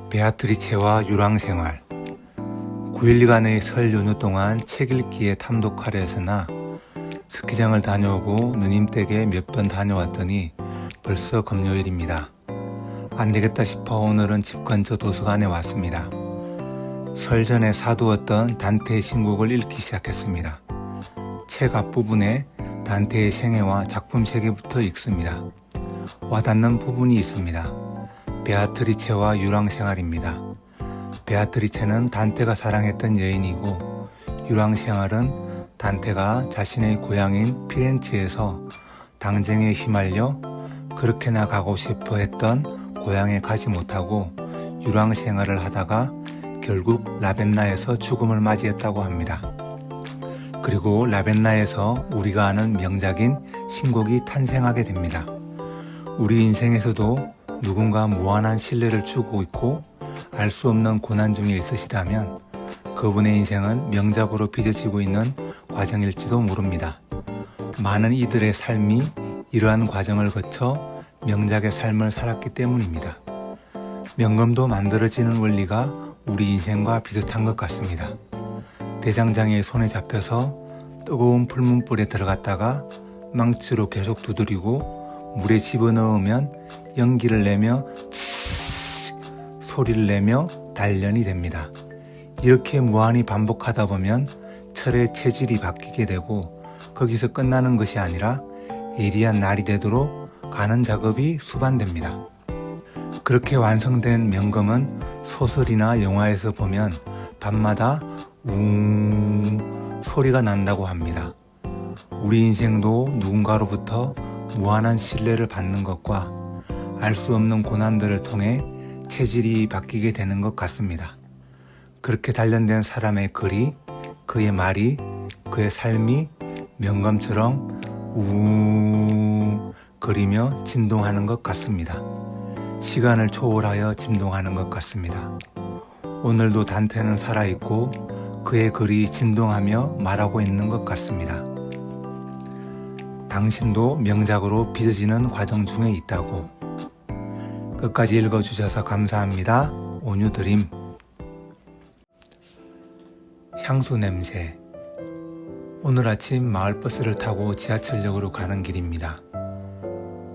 베아트리체와 유랑생활. 9일간의 설 연휴 동안 책 읽기에 탐독하려 해서나 스키장을 다녀오고 누님댁에 몇 번 다녀왔더니 벌써 금요일입니다. 안되겠다 싶어 오늘은 집 근처 도서관에 왔습니다. 설 전에 사두었던 단테의 신곡을 읽기 시작했습니다. 책 앞부분에 단테의 생애와 작품 세계부터 읽습니다. 와닿는 부분이 있습니다. 베아트리체와 유랑생활입니다. 베아트리체는 단테가 사랑했던 여인이고 유랑생활은 단테가 자신의 고향인 피렌체에서 당쟁에 휘말려 그렇게나 가고 싶어 했던 고향에 가지 못하고 유랑생활을 하다가 결국 라벤나에서 죽음을 맞이했다고 합니다. 그리고 라벤나에서 우리가 아는 명작인 신곡이 탄생하게 됩니다. 우리 인생에서도 누군가 무한한 신뢰를 주고 있고 알 수 없는 고난 중에 있으시다면 그분의 인생은 명작으로 빚어지고 있는 과정일지도 모릅니다. 많은 이들의 삶이 이러한 과정을 거쳐 명작의 삶을 살았기 때문입니다. 명검도 만들어지는 원리가 우리 인생과 비슷한 것 같습니다. 대장장이의 손에 잡혀서 뜨거운 풀문불에 들어갔다가 망치로 계속 두드리고 물에 집어넣으면 연기를 내며 치익 소리를 내며 단련이 됩니다. 이렇게 무한히 반복하다 보면 철의 체질이 바뀌게 되고 거기서 끝나는 것이 아니라 예리한 날이 되도록 가는 작업이 수반됩니다. 그렇게 완성된 명검은 소설이나 영화에서 보면 밤마다 웅 소리가 난다고 합니다. 우리 인생도 누군가로부터 무한한 신뢰를 받는 것과 알 수 없는 고난들을 통해 체질이 바뀌게 되는 것 같습니다. 그렇게 단련된 사람의 글이, 그의 말이, 그의 삶이 명검처럼 우웅 거리며 진동하는 것 같습니다. 시간을 초월하여 진동하는 것 같습니다. 오늘도 단테는 살아있고 그의 글이 진동하며 말하고 있는 것 같습니다. 당신도 명작으로 빚어지는 과정 중에 있다고. 끝까지 읽어주셔서 감사합니다. 온유드림. 향수 냄새. 오늘 아침 마을버스를 타고 지하철역으로 가는 길입니다.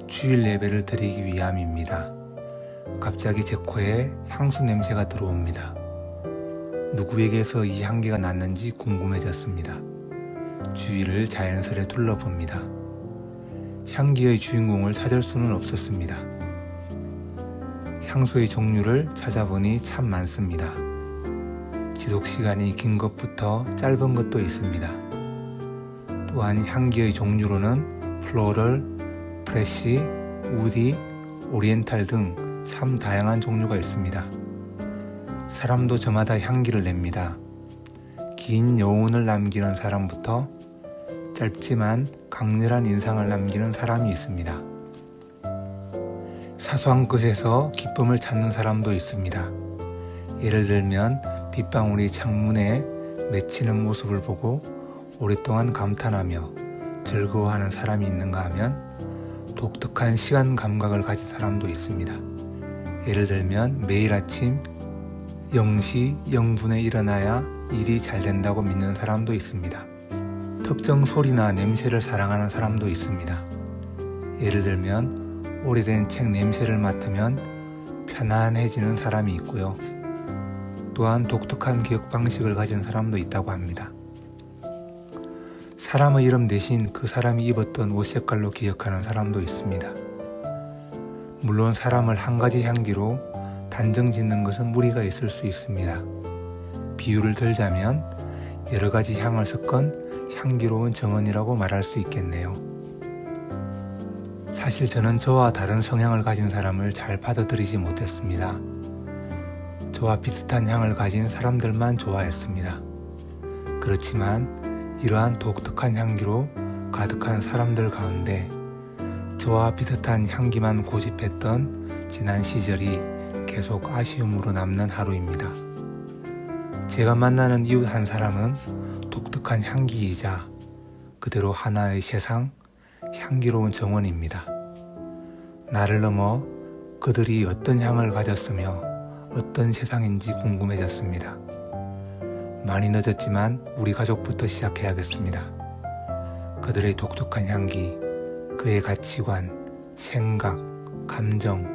주일 예배를 드리기 위함입니다. 갑자기 제 코에 향수 냄새가 들어옵니다. 누구에게서 이 향기가 났는지 궁금해졌습니다. 주위를 자연스레 둘러봅니다. 향기의 주인공을 찾을 수는 없었습니다. 향수의 종류를 찾아보니 참 많습니다. 지속시간이 긴 것부터 짧은 것도 있습니다. 또한 향기의 종류로는 플로럴, 프레시, 우디, 오리엔탈 등 참 다양한 종류가 있습니다. 사람도 저마다 향기를 냅니다. 긴 여운을 남기는 사람부터 짧지만 강렬한 인상을 남기는 사람이 있습니다. 사소한 것에서 기쁨을 찾는 사람도 있습니다. 예를 들면 빗방울이 창문에 맺히는 모습을 보고 오랫동안 감탄하며 즐거워하는 사람이 있는가 하면 독특한 시간 감각을 가진 사람도 있습니다. 예를 들면 매일 아침 0시 0분에 일어나야 일이 잘 된다고 믿는 사람도 있습니다. 특정 소리나 냄새를 사랑하는 사람도 있습니다. 예를 들면 오래된 책 냄새를 맡으면 편안해지는 사람이 있고요. 또한 독특한 기억 방식을 가진 사람도 있다고 합니다. 사람의 이름 대신 그 사람이 입었던 옷 색깔로 기억하는 사람도 있습니다. 물론 사람을 한 가지 향기로 단정 짓는 것은 무리가 있을 수 있습니다. 비유를 들자면 여러 가지 향을 섞은 향기로운 정원이라고 말할 수 있겠네요. 사실 저는 저와 다른 성향을 가진 사람을 잘 받아들이지 못했습니다. 저와 비슷한 향을 가진 사람들만 좋아했습니다. 그렇지만 이러한 독특한 향기로 가득한 사람들 가운데 저와 비슷한 향기만 고집했던 지난 시절이 계속 아쉬움으로 남는 하루입니다. 제가 만나는 이웃 한 사람은 독특한 향기이자 그대로 하나의 세상, 향기로운 정원입니다. 나를 넘어 그들이 어떤 향을 가졌으며 어떤 세상인지 궁금해졌습니다. 많이 늦었지만 우리 가족부터 시작해야겠습니다. 그들의 독특한 향기, 그의 가치관, 생각, 감정,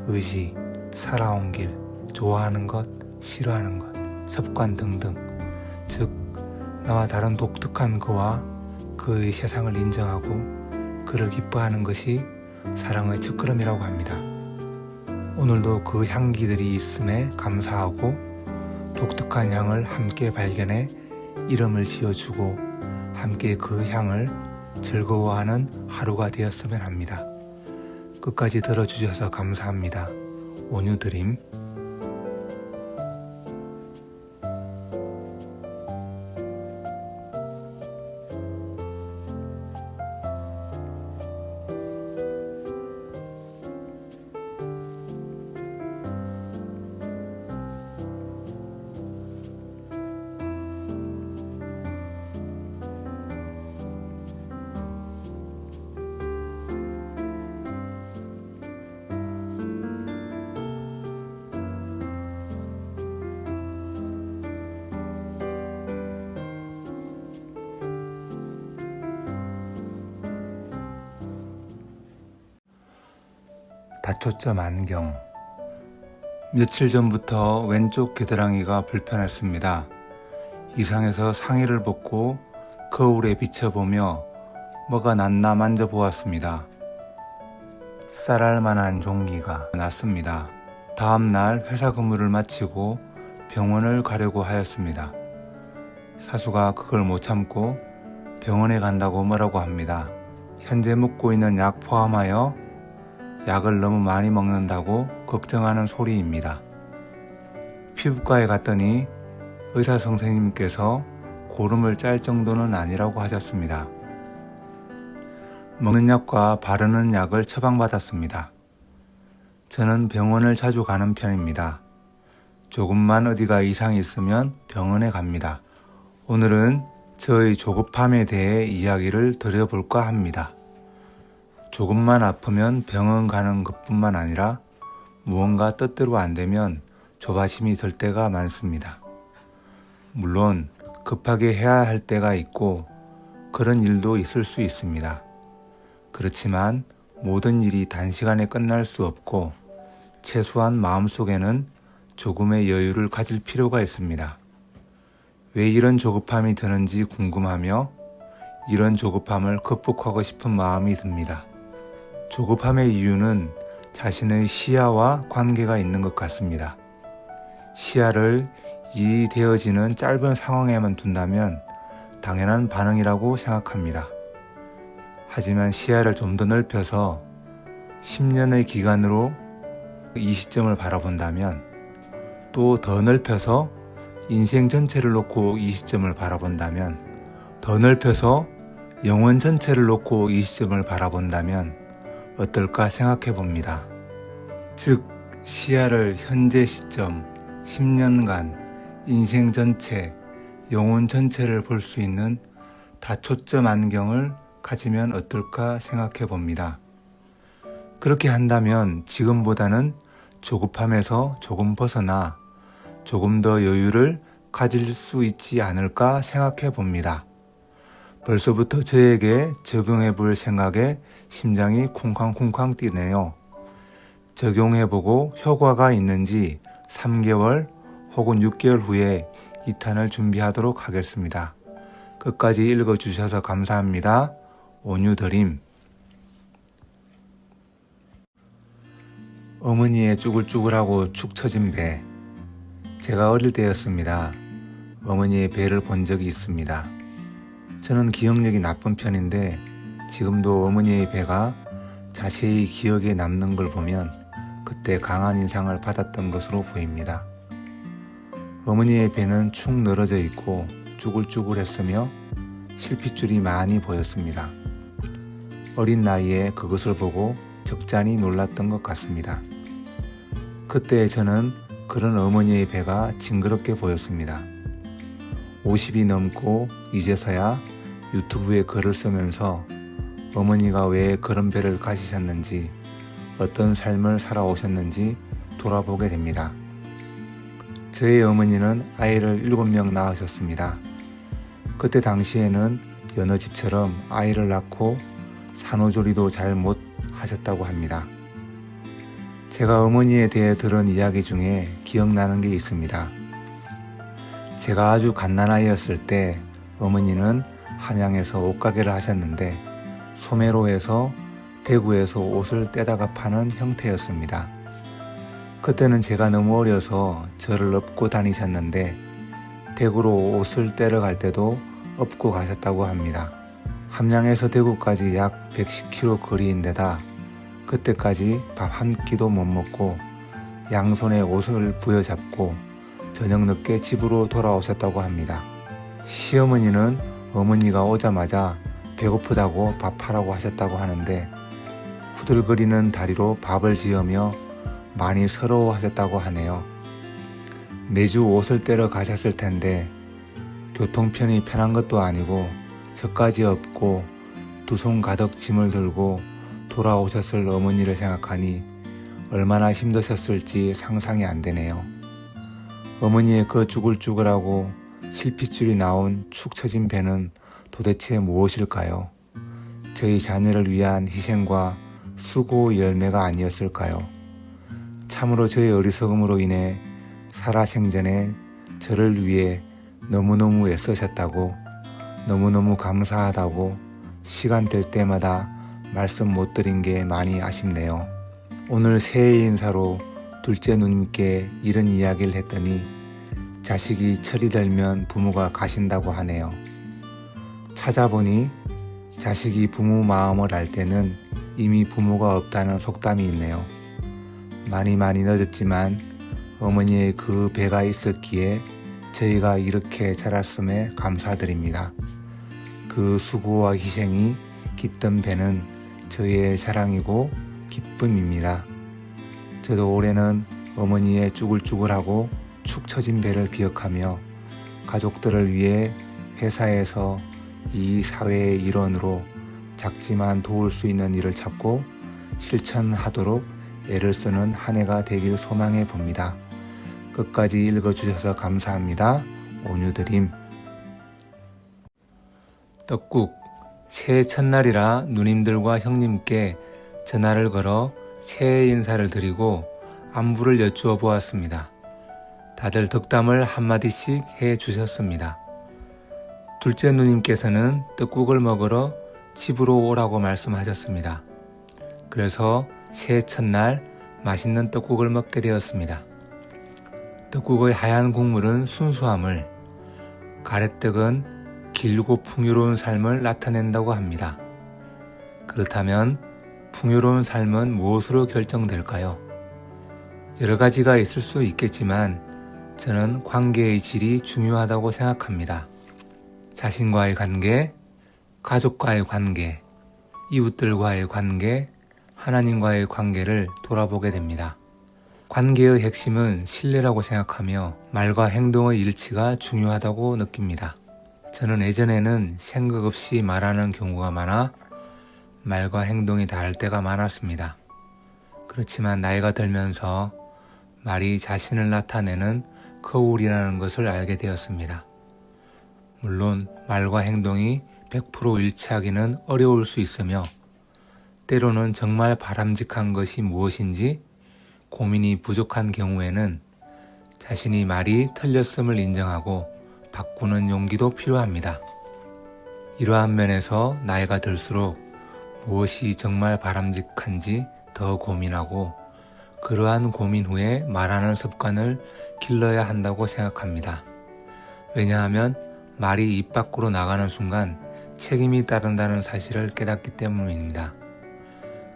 의지, 살아온 길, 좋아하는 것, 싫어하는 것, 습관 등등, 즉 나와 다른 독특한 그와 그의 세상을 인정하고 그를 기뻐하는 것이 사랑의 첫걸음이라고 합니다. 오늘도 그 향기들이 있음에 감사하고 독특한 향을 함께 발견해 이름을 지어주고 함께 그 향을 즐거워하는 하루가 되었으면 합니다. 끝까지 들어주셔서 감사합니다. 온유드림. 다초점 안경. 며칠 전부터 왼쪽 겨드랑이가 불편했습니다. 이상해서 상의를 벗고 거울에 비춰보며 뭐가 났나 만져보았습니다. 쌀알 만한 종기가 났습니다. 다음날 회사 근무를 마치고 병원을 가려고 하였습니다. 사수가 그걸 못 참고 병원에 간다고 뭐라고 합니다. 현재 먹고 있는 약 포함하여 약을 너무 많이 먹는다고 걱정하는 소리입니다. 피부과에 갔더니 의사 선생님께서 고름을 짤 정도는 아니라고 하셨습니다. 먹는 약과 바르는 약을 처방받았습니다. 저는 병원을 자주 가는 편입니다. 조금만 어디가 이상이 있으면 병원에 갑니다. 오늘은 저의 조급함에 대해 이야기를 드려볼까 합니다. 조금만 아프면 병원 가는 것뿐만 아니라 무언가 뜻대로 안 되면 조바심이 들 때가 많습니다. 물론 급하게 해야 할 때가 있고 그런 일도 있을 수 있습니다. 그렇지만 모든 일이 단시간에 끝날 수 없고 최소한 마음속에는 조금의 여유를 가질 필요가 있습니다. 왜 이런 조급함이 드는지 궁금하며 이런 조급함을 극복하고 싶은 마음이 듭니다. 조급함의 이유는 자신의 시야와 관계가 있는 것 같습니다. 시야를 일이 되어지는 짧은 상황에만 둔다면 당연한 반응이라고 생각합니다. 하지만 시야를 좀 더 넓혀서 10년의 기간으로 이 시점을 바라본다면 또 더 넓혀서 인생 전체를 놓고 이 시점을 바라본다면 더 넓혀서 영원 전체를 놓고 이 시점을 바라본다면 어떨까 생각해 봅니다. 즉 시야를 현재 시점 10년간 인생 전체 영혼 전체를 볼 수 있는 다초점 안경을 가지면 어떨까 생각해 봅니다. 그렇게 한다면 지금보다는 조급함에서 조금 벗어나 조금 더 여유를 가질 수 있지 않을까 생각해 봅니다. 벌써부터 저에게 적용해 볼 생각에 심장이 쿵쾅쿵쾅 뛰네요. 적용해보고 효과가 있는지 3개월 혹은 6개월 후에 2탄을 준비하도록 하겠습니다. 끝까지 읽어주셔서 감사합니다. 온유드림. 어머니의 쭈글쭈글하고 축 처진 배. 제가 어릴 때였습니다. 어머니의 배를 본 적이 있습니다. 저는 기억력이 나쁜 편인데 지금도 어머니의 배가 자세히 기억에 남는 걸 보면 그때 강한 인상을 받았던 것으로 보입니다. 어머니의 배는 축 늘어져 있고 쭈글쭈글했으며 실핏줄이 많이 보였습니다. 어린 나이에 그것을 보고 적잖이 놀랐던 것 같습니다. 그때 저는 그런 어머니의 배가 징그럽게 보였습니다. 50이 넘고 이제서야 유튜브에 글을 쓰면서 어머니가 왜 그런 배를 가지셨는지 어떤 삶을 살아오셨는지 돌아보게 됩니다. 저희 어머니는 아이를 7명 낳으셨습니다. 그때 당시에는 여느 집처럼 아이를 낳고 산후조리도 잘 못 하셨다고 합니다. 제가 어머니에 대해 들은 이야기 중에 기억나는 게 있습니다. 제가 아주 갓난아이였을 때 어머니는 함양에서 옷가게를 하셨는데 소매로에서 대구에서 옷을 떼다가 파는 형태였습니다. 그때는 제가 너무 어려서 저를 업고 다니셨는데 대구로 옷을 떼러 갈 때도 업고 가셨다고 합니다. 함양에서 대구까지 약 110km 거리인데다 그때까지 밥 한 끼도 못 먹고 양손에 옷을 부여잡고 저녁 늦게 집으로 돌아오셨다고 합니다. 시어머니는 어머니가 오자마자 배고프다고 밥하라고 하셨다고 하는데 후들거리는 다리로 밥을 지으며 많이 서러워하셨다고 하네요. 매주 옷을 떼러 가셨을 텐데 교통편이 편한 것도 아니고 저까지 업고 두 손 가득 짐을 들고 돌아오셨을 어머니를 생각하니 얼마나 힘드셨을지 상상이 안 되네요. 어머니의 그 쭈글쭈글하고 실핏줄이 나온 축 처진 배는 도대체 무엇일까요? 저희 자녀를 위한 희생과 수고의 열매가 아니었을까요? 참으로 저의 어리석음으로 인해 살아생전에 저를 위해 너무너무 애쓰셨다고, 너무너무 감사하다고 시간 될 때마다 말씀 못 드린 게 많이 아쉽네요. 오늘 새해 인사로 둘째 누님께 이런 이야기를 했더니 자식이 철이 들면 부모가 가신다고 하네요. 찾아보니 자식이 부모 마음을 알 때는 이미 부모가 없다는 속담이 있네요. 많이 늦었지만 어머니의 그 배가 있었기에 저희가 이렇게 자랐음에 감사드립니다. 그 수고와 희생이 깃든 배는 저희의 자랑이고 기쁨입니다. 저도 올해는 어머니의 쭈글쭈글하고 축 처진 배를 기억하며 가족들을 위해 회사에서 이 사회의 일원으로 작지만 도울 수 있는 일을 찾고 실천하도록 애를 쓰는 한 해가 되길 소망해 봅니다. 끝까지 읽어주셔서 감사합니다. 온유드림. 떡국. 새해 첫날이라 누님들과 형님께 전화를 걸어 새해 인사를 드리고 안부를 여쭈어 보았습니다. 다들 덕담을 한마디씩 해 주셨습니다. 둘째 누님께서는 떡국을 먹으러 집으로 오라고 말씀하셨습니다. 그래서 새해 첫날 맛있는 떡국을 먹게 되었습니다. 떡국의 하얀 국물은 순수함을, 가래떡은 길고 풍요로운 삶을 나타낸다고 합니다. 그렇다면 풍요로운 삶은 무엇으로 결정될까요? 여러 가지가 있을 수 있겠지만 저는 관계의 질이 중요하다고 생각합니다. 자신과의 관계, 가족과의 관계, 이웃들과의 관계, 하나님과의 관계를 돌아보게 됩니다. 관계의 핵심은 신뢰라고 생각하며 말과 행동의 일치가 중요하다고 느낍니다. 저는 예전에는 생각 없이 말하는 경우가 많아 말과 행동이 다를 때가 많았습니다. 그렇지만 나이가 들면서 말이 자신을 나타내는 거울이라는 것을 알게 되었습니다. 물론 말과 행동이 100% 일치하기는 어려울 수 있으며 때로는 정말 바람직한 것이 무엇인지 고민이 부족한 경우에는 자신이 말이 틀렸음을 인정하고 바꾸는 용기도 필요합니다. 이러한 면에서 나이가 들수록 무엇이 정말 바람직한지 더 고민하고 그러한 고민 후에 말하는 습관을 길러야 한다고 생각합니다. 왜냐하면 말이 입 밖으로 나가는 순간 책임이 따른다는 사실을 깨닫기 때문입니다.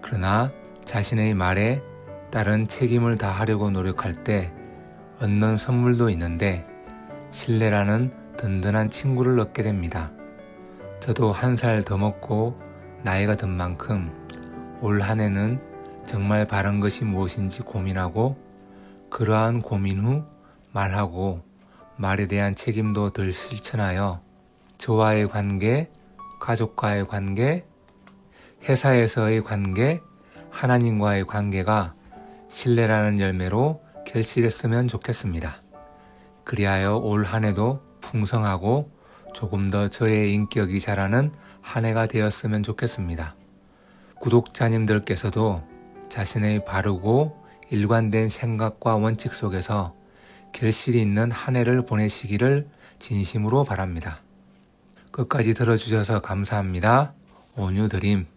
그러나 자신의 말에 따른 책임을 다하려고 노력할 때 얻는 선물도 있는데 신뢰라는 든든한 친구를 얻게 됩니다. 저도 1살 더 먹고 나이가 든 만큼 올 한 해는 정말 바른 것이 무엇인지 고민하고 그러한 고민 후 말하고 말에 대한 책임도 덜 실천하여 저와의 관계, 가족과의 관계, 회사에서의 관계, 하나님과의 관계가 신뢰라는 열매로 결실했으면 좋겠습니다. 그리하여 올 한 해도 풍성하고 조금 더 저의 인격이 자라는 한 해가 되었으면 좋겠습니다. 구독자님들께서도 자신의 바르고 일관된 생각과 원칙 속에서 결실이 있는 한 해를 보내시기를 진심으로 바랍니다. 끝까지 들어주셔서 감사합니다. 온유드림